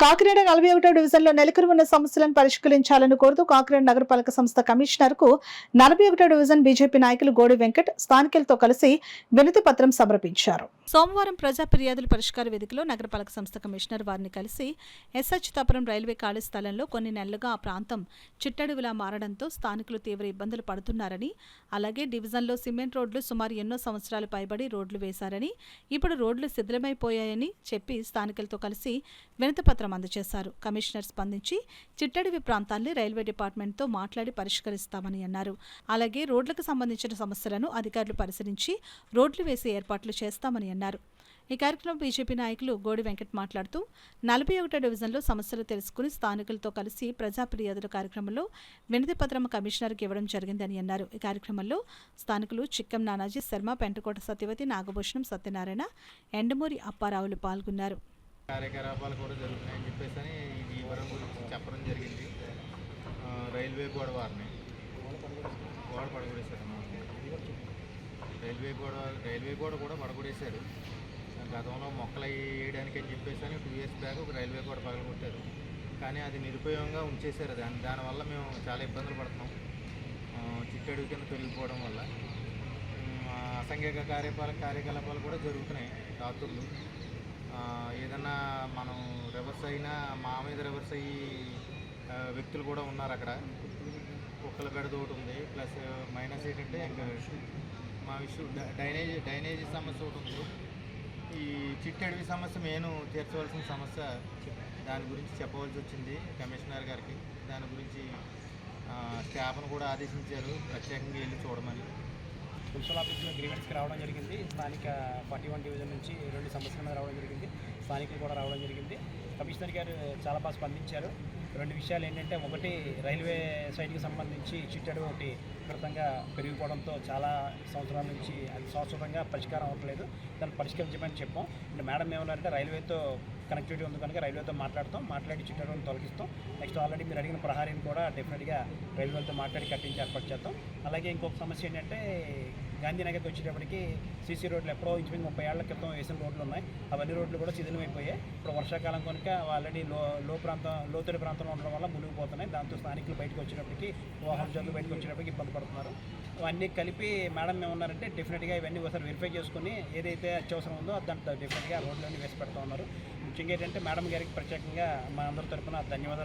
కాకినాడ 41వ డివిజన్లో నెలకొన్న ఉన్న సమస్యలను పరిష్కరించాలని కోరుతూ కాకినాడ నగరపాలక సంస్థ కమిషనర్ కు 41వ డివిజన్ బీజేపీ నాయకులు గోడి వెంకట్ స్థానికులతో కలిసి వినతి పత్రం సమర్పించారు. సోమవారం ప్రజా ఫిర్యాదుల పరిష్కార వేదికలో నగరపాలక సంస్థ కమిషనర్ వారిని కలిసి ఎస్హెచ్తాపురం రైల్వే ఖాళీ స్థలంలో కొన్ని నెలలుగా ఆ ప్రాంతం చిట్టడవిలా మారడంతో స్థానికులు తీవ్ర ఇబ్బందులు పడుతున్నారని, అలాగే డివిజన్లో సిమెంట్ రోడ్లు సుమారు ఎన్నో సంవత్సరాలు పైబడి రోడ్లు వేశారని, ఇప్పుడు రోడ్లు శిథిలమైపోయాయని చెప్పి స్థానికులతో కలిసి వినతి పత్రం అందజేశారు. కమిషనర్ స్పందించి చిట్టడవి ప్రాంతాన్ని రైల్వే డిపార్ట్మెంట్తో మాట్లాడి పరిష్కరిస్తామని అన్నారు. అలాగే రోడ్లకు సంబంధించిన సమస్యలను అధికారులు పరిశీలించి రోడ్లు వేసే ఏర్పాట్లు చేస్తామని అన్నారు. ఈ కార్యక్రమం బీజేపీ నాయకులు గోడి వెంకట్ మాట్లాడుతూ 41వ డివిజన్లో సమస్యలు తెలుసుకుని స్థానికులతో కలిసి ప్రజా ఫిర్యాదుల కార్యక్రమంలో వినతి పత్రం కమిషనర్కి ఇవ్వడం జరిగిందని అన్నారు. ఈ కార్యక్రమంలో స్థానికులు చిక్కం నానాజీ శర్మ, పెంటకోట సత్యవతి, నాగభూషణం, సత్యనారాయణ, ఎండమూరి అప్పారావులు పాల్గొన్నారు. కార్యకలాపాలు కూడా జరుగుతున్నాయని చెప్పేసి ఈ వివరం గురించి చెప్పడం జరిగింది. రైల్వే గోడ వారిని గోడ పడగొడేశారు. రైల్వే గోడ కూడా పడగొడేశారు. గతంలో మొక్కలు వేయడానికి అని చెప్పేసి 2 years బ్యాక్ ఒక రైల్వే గోడ పగలగొట్టారు. కానీ అది నిరుపయోగంగా ఉంచేశారు. దానివల్ల మేము చాలా ఇబ్బందులు పడుతున్నాం. చిట్టడుగు కింద తొలగిపోవడం వల్ల అసంఘిక కార్యకలాపాలు కూడా జరుగుతున్నాయి. రాత్రులు ఏదన్నా మనం రివర్స్ అయినా మా మీద రివర్స్ అయ్యి వ్యక్తులు కూడా ఉన్నారు. అక్కడ కుక్కల గడద ఒకటి ఉంది. ప్లస్ మైనస్ ఏంటంటే ఇంకా మా విషయం డ్రైనేజీ సమస్య ఒకటి ఉంది. ఈ చిట్టడవి సమస్య నేను తీర్చవలసిన సమస్య. దాని గురించి చెప్పవలసి వచ్చింది కమిషనర్ గారికి. దాని గురించి స్టాఫ్ను కూడా ఆదేశించారు ప్రత్యేకంగా వెళ్ళి చూడమని. మున్సిపల్ ఆఫీస్లో గ్రీవెన్స్కి రావడం జరిగింది. స్థానిక 41 డివిజన్ నుంచి 2 సమస్యల మీద రావడం జరిగింది. స్థానికులు కూడా రావడం జరిగింది. కమిషనర్ గారు చాలా బాగా స్పందించారు. 2 విషయాలు ఏంటంటే, ఒకటి రైల్వే సైడ్కి సంబంధించి చిట్టడు ఒకటి విపరీతంగా పెరిగిపోవడంతో చాలా సంవత్సరాల నుంచి అది శాశ్వతంగా పరిష్కారం అవ్వట్లేదు. దాన్ని పరిష్కరించమని చెప్పాం. అంటే మేడం ఏమన్నారంటే రైల్వేతో కనెక్టివిటీ ఉంది కనుక రైల్వేతో మాట్లాడి చిట్టడుని తొలగిస్తాం. నెక్స్ట్ ఆల్రెడీ మీరు అడిగిన ప్రహారీని కూడా డెఫినెట్గా రైల్వేతో మాట్లాడి కట్టించి ఏర్పాటు చేస్తాం. అలాగే ఇంకొక సమస్య ఏంటంటే, గాంధీనగర్కి వచ్చేటప్పటికి సీసీ రోడ్లు ఎప్పుడో ఇంచుమించు 30 ఏళ్ల క్రితం వేసిన రోడ్లు ఉన్నాయి. అవన్నీ రోడ్లు కూడా శిథిలమైపోయాయి. ఇప్పుడు వర్షాకాలం కనుక ఆల్రెడీ లోతడి ప్రాంతంలో ఉండడం వల్ల మునిగిపోతున్నాయి. దాంతో స్థానికులు బయటకు వచ్చేటప్పటికి వాహనదారులు బయటకు వచ్చేటప్పటికి ఇబ్బంది పడుతున్నారు. అవన్నీ కలిపి మేడం ఏమన్నారంటే, డెఫినెట్గా ఇవన్నీ ఒకసారి వెరిఫై చేసుకుని ఏదైతే అత్యవసరం ఉందో దాంట్లో డెఫినెట్గా రోడ్లన్నీ వేసి పెడతా ఉన్నారు. ముఖ్యంగా ఏంటంటే మేడం గారికి ప్రత్యేకంగా మా అందరి తరఫున ధన్యవాదాలు.